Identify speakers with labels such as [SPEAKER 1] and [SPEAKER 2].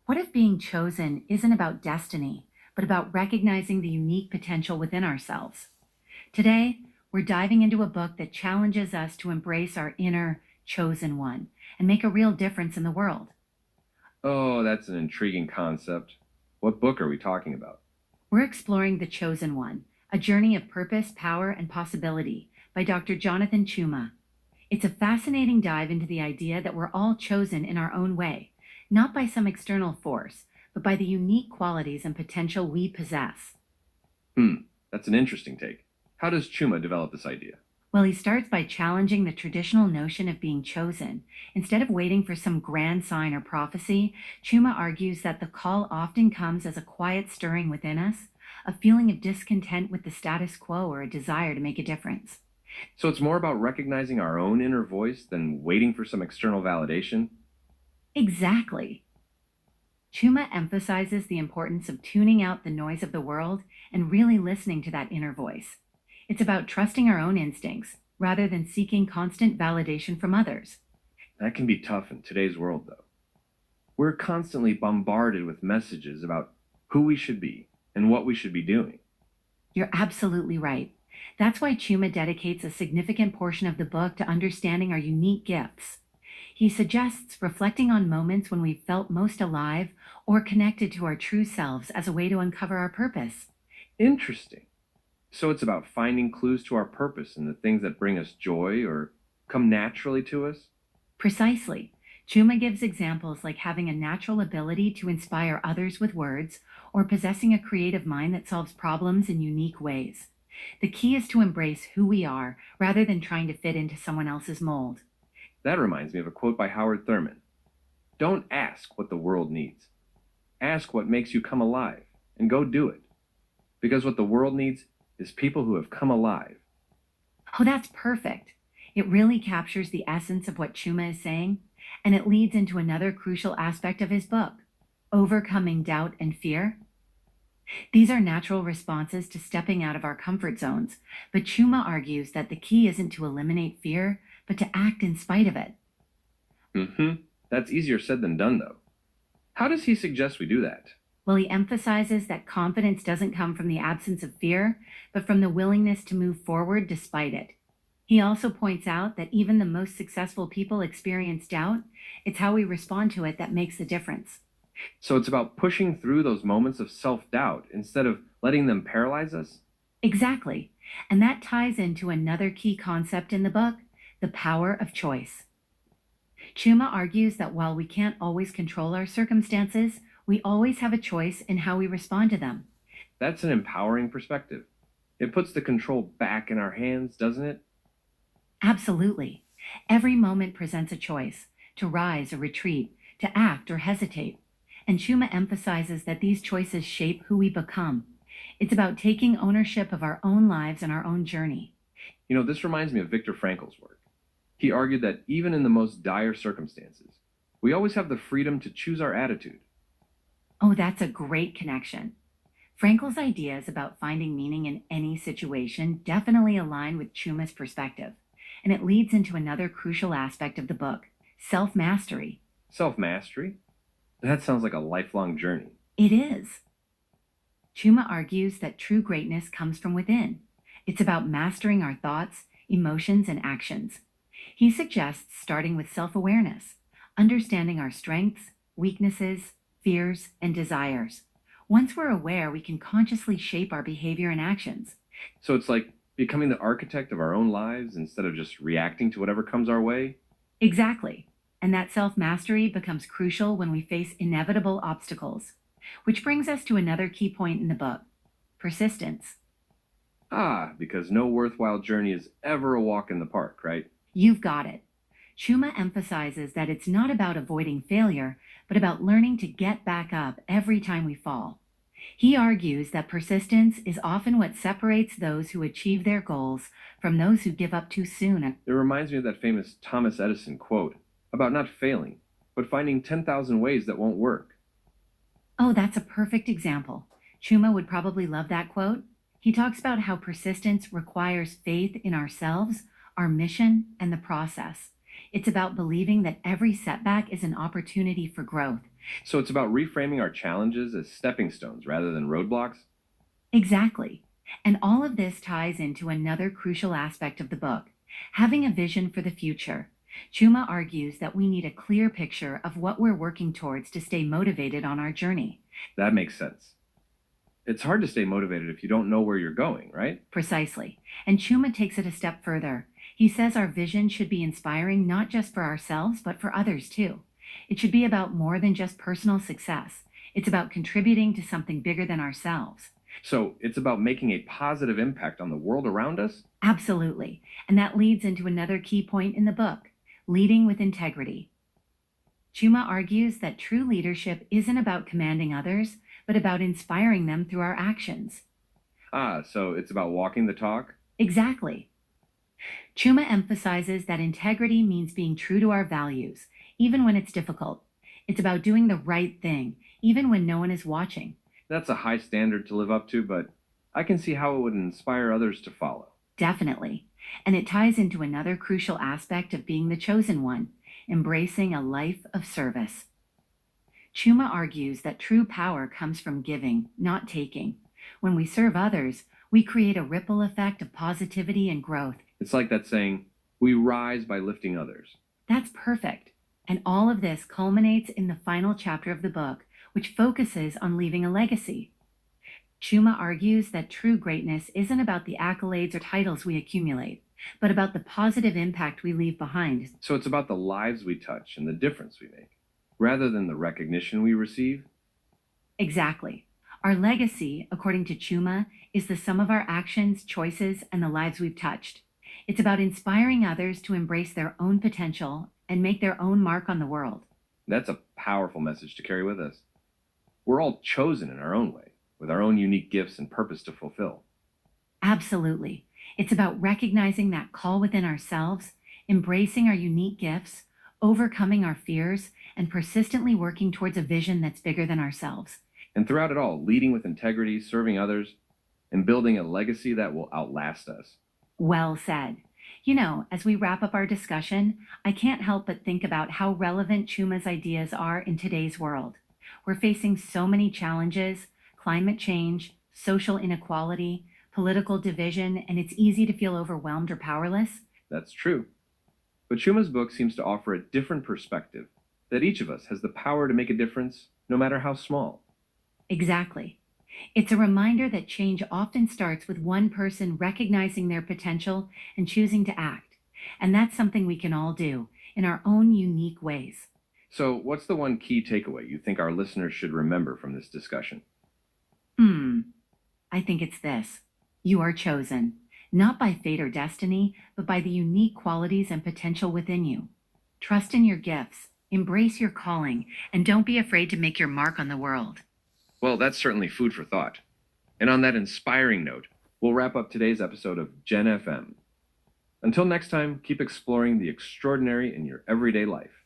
[SPEAKER 1] What if being chosen isn't about destiny, but about recognizing the unique potential within ourselves? Today, we're diving into a book that challenges us to embrace our inner chosen one and make a real difference in the world.
[SPEAKER 2] Oh, that's an intriguing concept. What book are we talking about?
[SPEAKER 1] We're exploring The Chosen One, a journey of purpose, power, and possibility by Dr. Jonathan Chuma. It's a fascinating dive into the idea that we're all chosen in our own way, not by some external force, but by the unique qualities and potential we possess.
[SPEAKER 2] Hmm, that's an interesting take. How does Chuma develop this idea?
[SPEAKER 1] Well, he starts by challenging the traditional notion of being chosen. Instead of waiting for some grand sign or prophecy, Chuma argues that the call often comes as a quiet stirring within us, a feeling of discontent with the status quo or a desire to make a difference.
[SPEAKER 2] So it's more about recognizing our own inner voice than waiting for some external validation?
[SPEAKER 1] Exactly. Chuma emphasizes the importance of tuning out the noise of the world and really listening to that inner voice. It's about trusting our own instincts rather than seeking constant validation from others.
[SPEAKER 2] That can be tough in today's world, though. We're constantly bombarded with messages about who we should be and what we should be doing.
[SPEAKER 1] You're absolutely right. That's why Chuma dedicates a significant portion of the book to understanding our unique gifts. He suggests reflecting on moments when we felt most alive or connected to our true selves as a way to uncover our purpose.
[SPEAKER 2] Interesting. So it's about finding clues to our purpose in the things that bring us joy or come naturally to us?
[SPEAKER 1] Precisely. Chuma gives examples like having a natural ability to inspire others with words or possessing a creative mind that solves problems in unique ways. The key is to embrace who we are rather than trying to fit into someone else's mold.
[SPEAKER 2] That reminds me of a quote by Howard Thurman. Don't ask what the world needs. Ask what makes you come alive and go do it. Because what the world needs is people who have come alive.
[SPEAKER 1] Oh, that's perfect. It really captures the essence of what Chuma is saying, and it leads into another crucial aspect of his book: overcoming doubt and fear. These are natural responses to stepping out of our comfort zones, but Chuma argues that the key isn't to eliminate fear, but to act in spite of it.
[SPEAKER 2] That's easier said than done, though. How does he suggest we do that?
[SPEAKER 1] Well, he emphasizes that confidence doesn't come from the absence of fear, but from the willingness to move forward despite it. He also points out that even the most successful people experience doubt. It's how we respond to it that makes the difference.
[SPEAKER 2] So it's about pushing through those moments of self doubt instead of letting them paralyze us?
[SPEAKER 1] Exactly. And that ties into another key concept in the book: the power of choice. Chuma argues that while we can't always control our circumstances, we always have a choice in how we respond to them.
[SPEAKER 2] That's an empowering perspective. It puts the control back in our hands, doesn't it?
[SPEAKER 1] Absolutely. Every moment presents a choice to rise or retreat, to act or hesitate. And Chuma emphasizes that these choices shape who we become. It's about taking ownership of our own lives and our own journey.
[SPEAKER 2] This reminds me of Viktor Frankl's work. He argued that even in the most dire circumstances, we always have the freedom to choose our attitude.
[SPEAKER 1] Oh, that's a great connection. Frankel's ideas about finding meaning in any situation definitely align with Chuma's perspective, and it leads into another crucial aspect of the book: self mastery.
[SPEAKER 2] Self mastery? That sounds like a lifelong journey.
[SPEAKER 1] It is. Chuma argues that true greatness comes from within. It's about mastering our thoughts, emotions, and actions. He suggests starting with self awareness, understanding our strengths, weaknesses, fears, and desires. Once we're aware, we can consciously shape our behavior and actions.
[SPEAKER 2] So it's like becoming the architect of our own lives instead of just reacting to whatever comes our way?
[SPEAKER 1] Exactly. And that self mastery becomes crucial when we face inevitable obstacles. Which brings us to another key point in the book: persistence.
[SPEAKER 2] Ah, because no worthwhile journey is ever a walk in the park, right?
[SPEAKER 1] You've got it. Chuma emphasizes that it's not about avoiding failure, but about learning to get back up every time we fall. He argues that persistence is often what separates those who achieve their goals from those who give up too soon.
[SPEAKER 2] It reminds me of that famous Thomas Edison quote about not failing, but finding 10,000 ways that won't work.
[SPEAKER 1] Oh, that's a perfect example. Chuma would probably love that quote. He talks about how persistence requires faith in ourselves, our mission, and the process. It's about believing that every setback is an opportunity for growth.
[SPEAKER 2] So it's about reframing our challenges as stepping stones rather than roadblocks?
[SPEAKER 1] Exactly. And all of this ties into another crucial aspect of the book, having a vision for the future. Chuma argues that we need a clear picture of what we're working towards to stay motivated on our journey.
[SPEAKER 2] That makes sense. It's hard to stay motivated if you don't know where you're going, right?
[SPEAKER 1] Precisely. And Chuma takes it a step further. He says our vision should be inspiring not just for ourselves, but for others too. It should be about more than just personal success. It's about contributing to something bigger than ourselves.
[SPEAKER 2] So it's about making a positive impact on the world around us?
[SPEAKER 1] Absolutely. And that leads into another key point in the book, leading with integrity. Chuma argues that true leadership isn't about commanding others, but about inspiring them through our actions.
[SPEAKER 2] Ah, so it's about walking the talk?
[SPEAKER 1] Exactly. Chuma emphasizes that integrity means being true to our values, even when it's difficult. It's about doing the right thing, even when no one is watching.
[SPEAKER 2] That's a high standard to live up to, but I can see how it would inspire others to follow.
[SPEAKER 1] Definitely. And it ties into another crucial aspect of being the chosen one, embracing a life of service. Chuma argues that true power comes from giving, not taking. When we serve others, we create a ripple effect of positivity and growth.
[SPEAKER 2] It's like that saying, we rise by lifting others.
[SPEAKER 1] That's perfect. And all of this culminates in the final chapter of the book, which focuses on leaving a legacy. Chuma argues that true greatness isn't about the accolades or titles we accumulate, but about the positive impact we leave behind.
[SPEAKER 2] So it's about the lives we touch and the difference we make, rather than the recognition we receive.
[SPEAKER 1] Exactly. Our legacy, according to Chuma, is the sum of our actions, choices, and the lives we've touched. It's about inspiring others to embrace their own potential and make their own mark on the world.
[SPEAKER 2] That's a powerful message to carry with us. We're all chosen in our own way, with our own unique gifts and purpose to fulfill.
[SPEAKER 1] Absolutely. It's about recognizing that call within ourselves, embracing our unique gifts, overcoming our fears, and persistently working towards a vision that's bigger than ourselves.
[SPEAKER 2] And throughout it all, leading with integrity, serving others, and building a legacy that will outlast us.
[SPEAKER 1] Well said. You know, as we wrap up our discussion, I can't help but think about how relevant Chuma's ideas are in today's world. We're facing so many challenges: climate change, social inequality, political division, and it's easy to feel overwhelmed or powerless.
[SPEAKER 2] That's true. But Chuma's book seems to offer a different perspective, that each of us has the power to make a difference, no matter how small.
[SPEAKER 1] Exactly. It's a reminder that change often starts with one person recognizing their potential and choosing to act. And that's something we can all do in our own unique ways.
[SPEAKER 2] So, what's the one key takeaway you think our listeners should remember from this discussion?
[SPEAKER 1] I think it's this. You are chosen, not by fate or destiny, but by the unique qualities and potential within you. Trust in your gifts, embrace your calling, and don't be afraid to make your mark on the world.
[SPEAKER 2] Well, that's certainly food for thought. And on that inspiring note, we'll wrap up today's episode of Gen FM. Until next time, keep exploring the extraordinary in your everyday life.